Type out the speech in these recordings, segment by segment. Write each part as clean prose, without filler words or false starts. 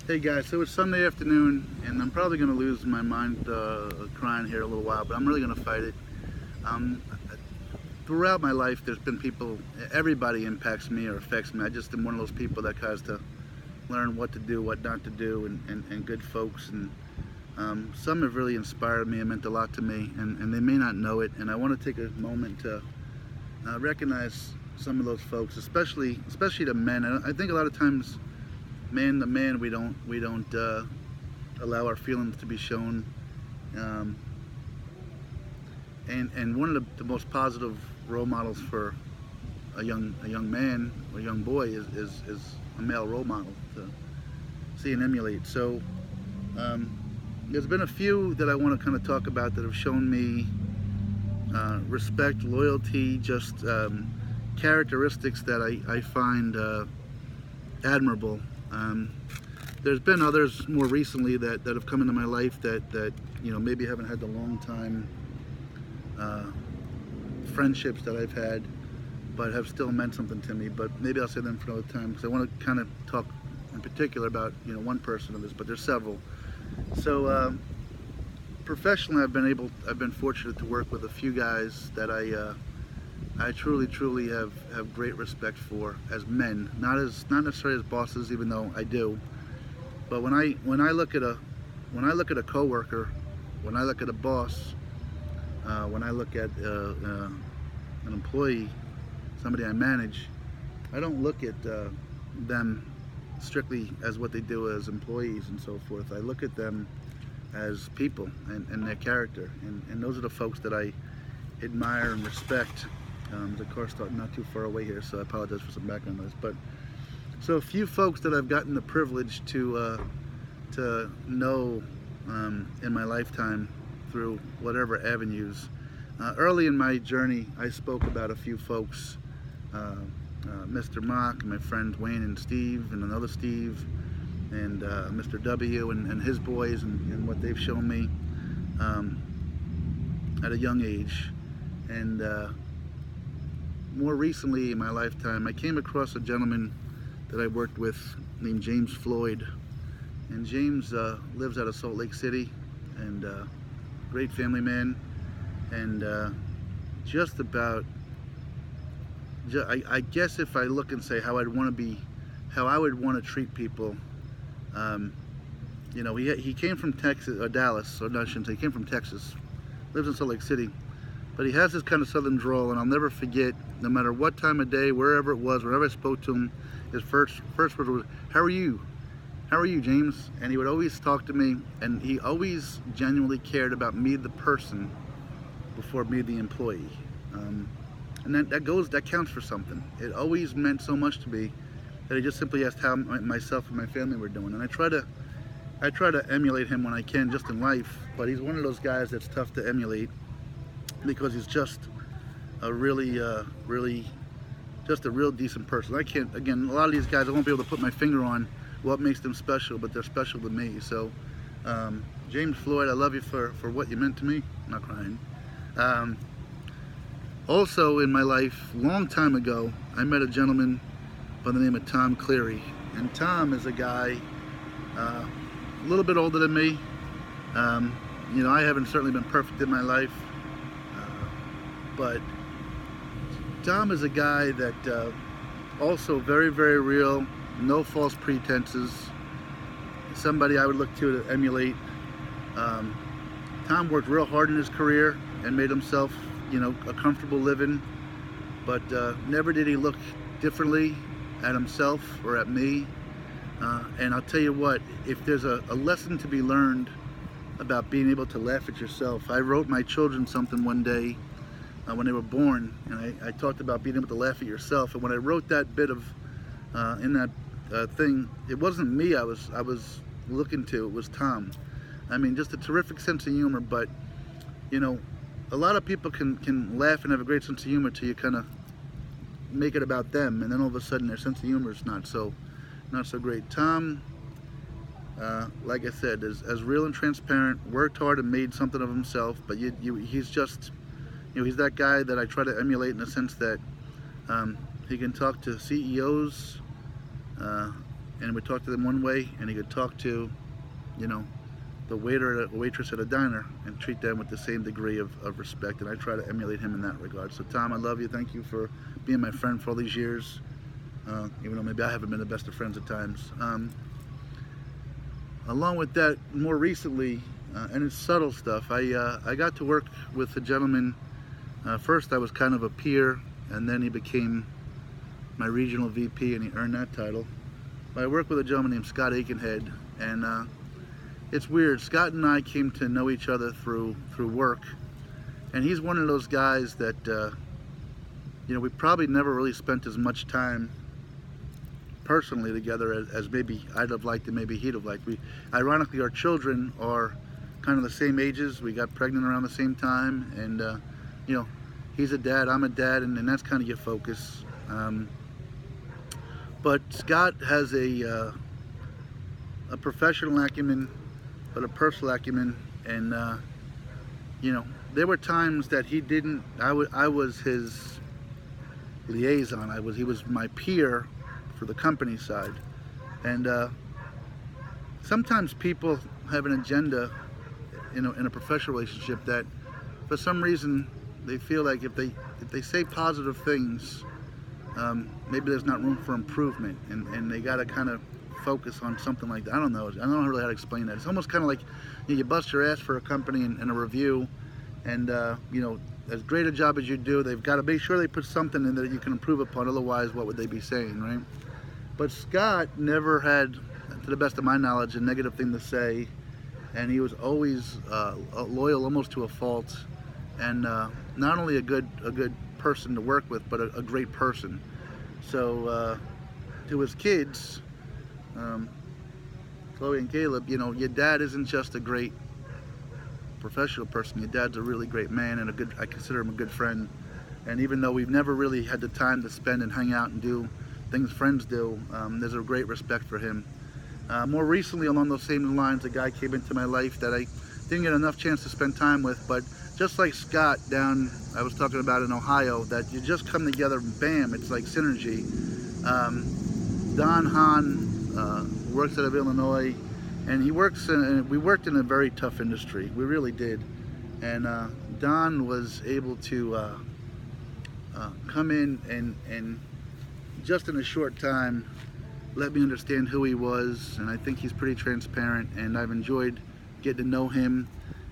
Hey guys, so it's Sunday afternoon, and I'm probably going to lose my mind crying here a little while, but I'm really going to fight it. Um, Throughout my life, there's been people, everybody impacts me or affects me. I just am one of those people that has to learn what to do, what not to do, and good folks. And some have really inspired me and meant a lot to me, and they may not know it. And I want to take a moment to recognize some of those folks, especially the men. I think a lot of times, man to man, we don't allow our feelings to be shown. Um, and one of the most positive role models for a young man or a young boy is a male role model to see and emulate. So um, there's been a few that I want to kind of talk about that have shown me respect, loyalty, just characteristics that I find admirable. Um, there's been others more recently that have come into my life that maybe haven't had the long time uh, friendships that I've had, but have still meant something to me. But maybe I'll say them for another time because I want to kind of talk in particular about one person of this, but there's several. So professionally, I've been fortunate to work with a few guys that I truly have great respect for as men, not necessarily as bosses, even though I do. But when I look at a coworker, when I look at a boss, when I look at an employee, somebody I manage, I don't look at them strictly as what they do as employees and so forth. I look at them as people and their character, and those are the folks that I admire and respect. The car's starting not too far away here, so I apologize for some background noise. But so a few folks that I've gotten the privilege to know in my lifetime through whatever avenues. Early in my journey, I spoke about a few folks, Mr. Mock, my friends Wayne and Steve, and another Steve, and Mr. W. and his boys, and what they've shown me at a young age. And more recently in my lifetime, I came across a gentleman that I worked with named James Floyd. And James lives out of Salt Lake City, and great family man, and just about, I guess if I look and say how I would want to treat people, he came from Texas, or Dallas, or no, I shouldn't say, he came from Texas, lives in Salt Lake City, but he has this kind of southern drawl, and I'll never forget, no matter what time of day, wherever it was, whenever I spoke to him, his first word was, "How are you? How are you, James?" And he would always talk to me, and he always genuinely cared about me, the person, before me, the employee. And that counts for something. It always meant so much to me that he just simply asked how myself and my family were doing. And I try to emulate him when I can, just in life. But he's one of those guys that's tough to emulate because he's just a really just a real decent person. I can't, again, a lot of these guys, I won't be able to put my finger on what makes them special, but they're special to me. So James Floyd, I love you for what you meant to me. I'm not crying. Also in my life, long time ago, I met a gentleman by the name of Tom Cleary. And Tom is a guy a little bit older than me. I haven't certainly been perfect in my life, but Tom is a guy that also very real, no false pretenses, somebody I would look to emulate. Tom worked real hard in his career and made himself, a comfortable living, but never did he look differently at himself or at me. And I'll tell you what, if there's a lesson to be learned about being able to laugh at yourself, I wrote my children something one day when they were born, and I talked about being able to laugh at yourself. And when I wrote that bit of in that thing, it wasn't me I was looking to, it was Tom. I mean, just a terrific sense of humor, but a lot of people can laugh and have a great sense of humor till you kind of make it about them, and then all of a sudden their sense of humor is not so great. Tom, like I said, is as real and transparent, worked hard and made something of himself, but he's just, he's that guy that I try to emulate in the sense that he can talk to CEOs, and would talk to them one way, and he could talk to, you know, the waiter or waitress at a diner and treat them with the same degree of respect. And I try to emulate him in that regard. So Tom, I love you. Thank you for being my friend for all these years, even though maybe I haven't been the best of friends at times. Along with that, more recently, and it's subtle stuff, I got to work with a gentleman. First I was kind of a peer, and then he became my regional VP, and he earned that title. But I worked with a gentleman named Scott Aikenhead, and it's weird. Scott and I came to know each other through work, and he's one of those guys that you know, we probably never really spent as much time personally together as maybe I'd have liked and maybe he'd have liked. Ironically, our children are kind of the same ages. We got pregnant around the same time, and you know, he's a dad, I'm a dad, and that's kind of your focus. But Scott has a professional acumen, but a personal acumen, and you know, there were times that he didn't. I was his liaison. He was my peer for the company side, and sometimes people have an agenda in a professional relationship that, for some reason, they feel like if they say positive things, maybe there's not room for improvement, and they got to kind of focus on something like that. I don't know really how to explain that. It's almost kind of like, you know, you bust your ass for a company in a review, and you know, as great a job as you do, they've got to make sure they put something in there that you can improve upon. Otherwise, what would they be saying, right? But Scott never had, to the best of my knowledge, a negative thing to say, and he was always loyal, almost to a fault, and not only a good person to work with, but a great person. So to his kids, Chloe and Caleb, you know, your dad isn't just a great professional person. Your dad's a really great man, and I consider him a good friend. And even though we've never really had the time to spend and hang out and do things friends do, there's a great respect for him. More recently, along those same lines, a guy came into my life that I didn't get enough chance to spend time with, but just like Scott down, I was talking about in Ohio, that you just come together, bam, it's like synergy. Don Hahn works out of Illinois, and we worked in a very tough industry. We really did. And Don was able to come in and just in a short time let me understand who he was, and I think he's pretty transparent, and I've enjoyed getting to know him.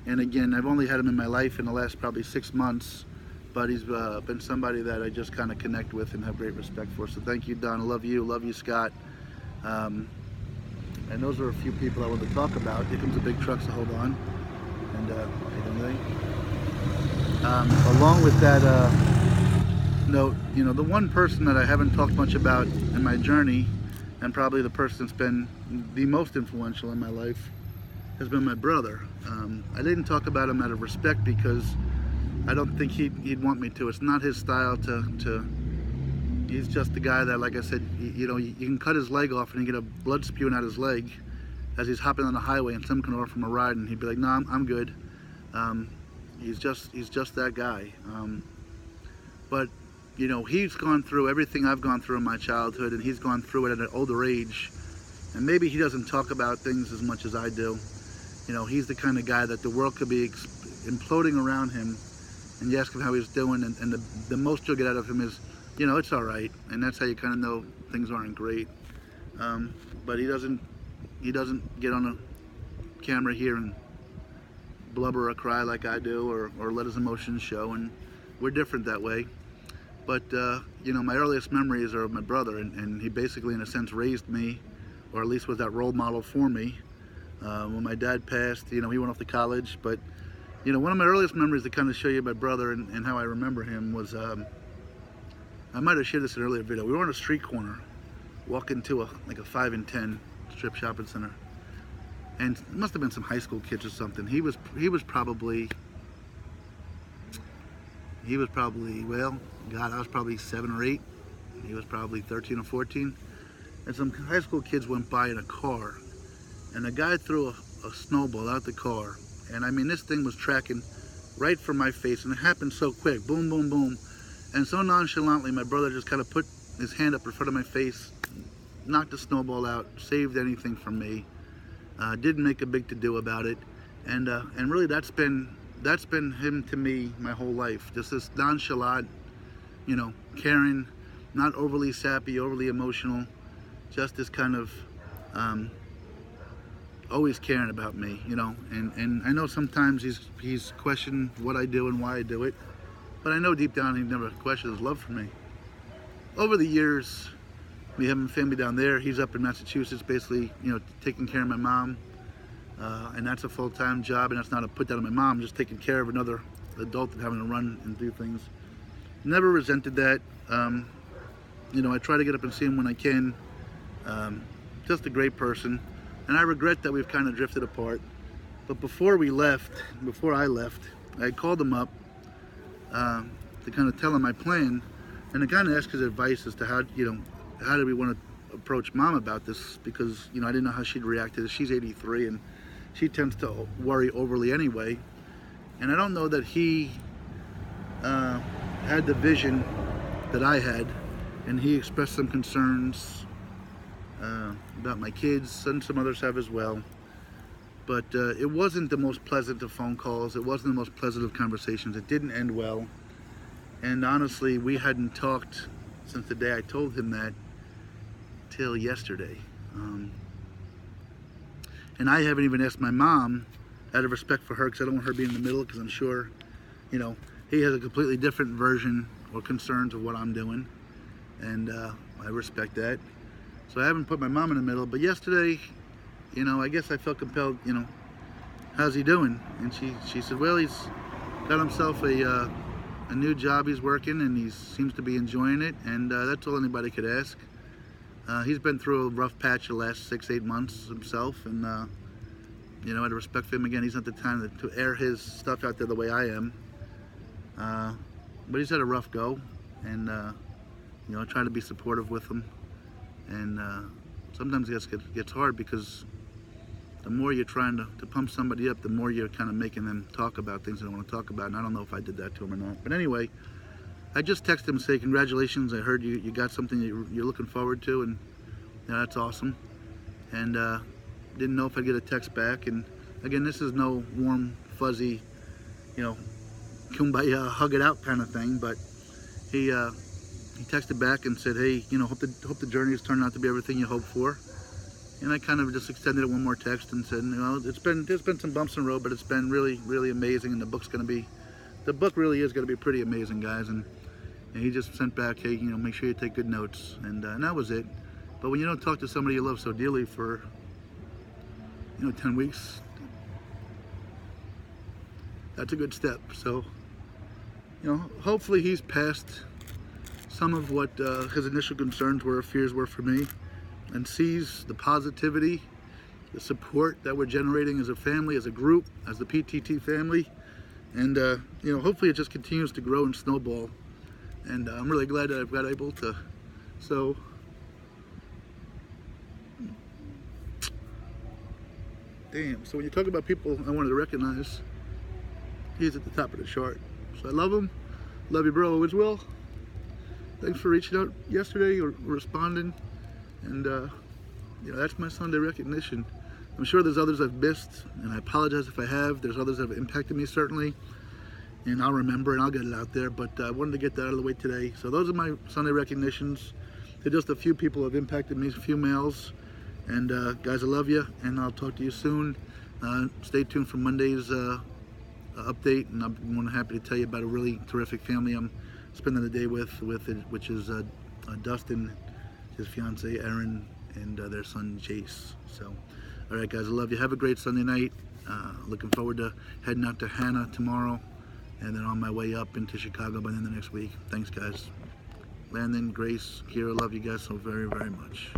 And again, I've only had him in my life in the last probably 6 months, but he's been somebody that I just kind of connect with and have great respect for. So thank you, Don. I love you, Scott. And those are a few people I want to talk about. Here comes a big truck, so hold on. And along with that note, you know, the one person that I haven't talked much about in my journey, and probably the person that's been the most influential in my life, has been my brother. I didn't talk about him out of respect because I don't think he'd want me to. It's not his style to he's just the guy that, like I said, you know, you can cut his leg off and he get a blood spewing out his leg as he's hopping on the highway, and someone can offer him a ride and he'd be like, no, I'm good. He's just that guy. But you know, he's gone through everything I've gone through in my childhood, and he's gone through it at an older age, and maybe he doesn't talk about things as much as I do. You know, he's the kind of guy that the world could be imploding around him, and you ask him how he's doing, and the most you'll get out of him is, you know, it's all right, and that's how you kind of know things aren't great. But he doesn't get on a camera here and blubber or cry like I do, or let his emotions show, and we're different that way. But you know, my earliest memories are of my brother, and he basically, in a sense, raised me, or at least was that role model for me. When my dad passed, you know, he went off to college, but you know, one of my earliest memories to kind of show you my brother and how I remember him was, I might have shared this in an earlier video. We were on a street corner, walking to like a 5 and 10 strip shopping center, and it must have been some high school kids or something. He was probably, well, God, I was probably 7 or 8. He was probably 13 or 14. And some high school kids went by in a car, and a guy threw a snowball out the car. And I mean, this thing was tracking right for my face, and it happened so quick. Boom, boom, boom. And so nonchalantly, my brother just kind of put his hand up in front of my face, knocked the snowball out, saved anything from me. Didn't make a big to-do about it, and really that's been him to me my whole life. Just this nonchalant, caring, not overly sappy, overly emotional, just this kind of always caring about me, and I know sometimes he's questioned what I do and why I do it, but I know deep down he never questioned his love for me. Over the years, we have a family down there. He's up in Massachusetts, basically, taking care of my mom, and that's a full-time job, and that's not a put down on my mom, just taking care of another adult and having to run and do things. Never resented that. I try to get up and see him when I can. Just a great person, and I regret that we've kind of drifted apart. But before I left, I called him up to kind of tell him my plan, and to kind of ask his advice as to how do we want to approach Mom about this, because I didn't know how she'd react to this. She's 83 and she tends to worry overly anyway, and I don't know that he had the vision that I had, and he expressed some concerns about my kids, and some others have as well. But it wasn't the most pleasant of phone calls. It wasn't the most pleasant of conversations. It didn't end well. And honestly, we hadn't talked since the day I told him that till yesterday. And I haven't even asked my mom, out of respect for her, because I don't want her being in the middle, because I'm sure, he has a completely different version or concerns of what I'm doing. And I respect that. So I haven't put my mom in the middle. But yesterday, I guess I felt compelled, how's he doing? And she said, well, he's got himself a new job he's working, and he seems to be enjoying it, and that's all anybody could ask. He's been through a rough patch the last 6-8 months himself, and out of respect for him, again, he's not the time to air his stuff out there the way I am. But he's had a rough go, and I try to be supportive with him, and sometimes it gets hard, because the more you're trying to pump somebody up, the more you're kind of making them talk about things they don't want to talk about. And I don't know if I did that to him or not. But anyway, I just texted him and say, congratulations, I heard you got something you're looking forward to, and that's awesome. And didn't know if I'd get a text back. And again, this is no warm, fuzzy, kumbaya, hug it out kind of thing. But he texted back and said, hey, hope the journey has turned out to be everything you hoped for. And I kind of just extended it one more text and said, there's been some bumps in the road, but it's been really, really amazing, and the book really is going to be pretty amazing, guys. And he just sent back, hey, make sure you take good notes, and that was it. But when you don't talk to somebody you love so dearly for 10 weeks, that's a good step. So hopefully he's past some of what his initial concerns were, fears were for me, and sees the positivity, the support that we're generating as a family, as a group, as the PTT family. And hopefully it just continues to grow and snowball. And I'm really glad that I've got able to. So damn, so when you talk about people I wanted to recognize, he's at the top of the chart. So I love him. Love you, bro. Always will. Thanks for reaching out yesterday or responding. And that's my Sunday recognition. I'm sure there's others I've missed, and I apologize if I have. There's others that have impacted me, certainly, and I'll remember and I'll get it out there. But I wanted to get that out of the way today. So those are my Sunday recognitions. They're just a few people who have impacted me, a few males. And guys, I love you, and I'll talk to you soon. Stay tuned for Monday's update, and I'm more than happy to tell you about a really terrific family I'm spending the day with which is Dustin, his fiance Erin, and their son Chase. So, all right, guys, I love you. Have a great Sunday night. Looking forward to heading out to Hannah tomorrow, and then on my way up into Chicago by the end of next week. Thanks, guys. Landon, Grace, Kira, love you guys so very, very much.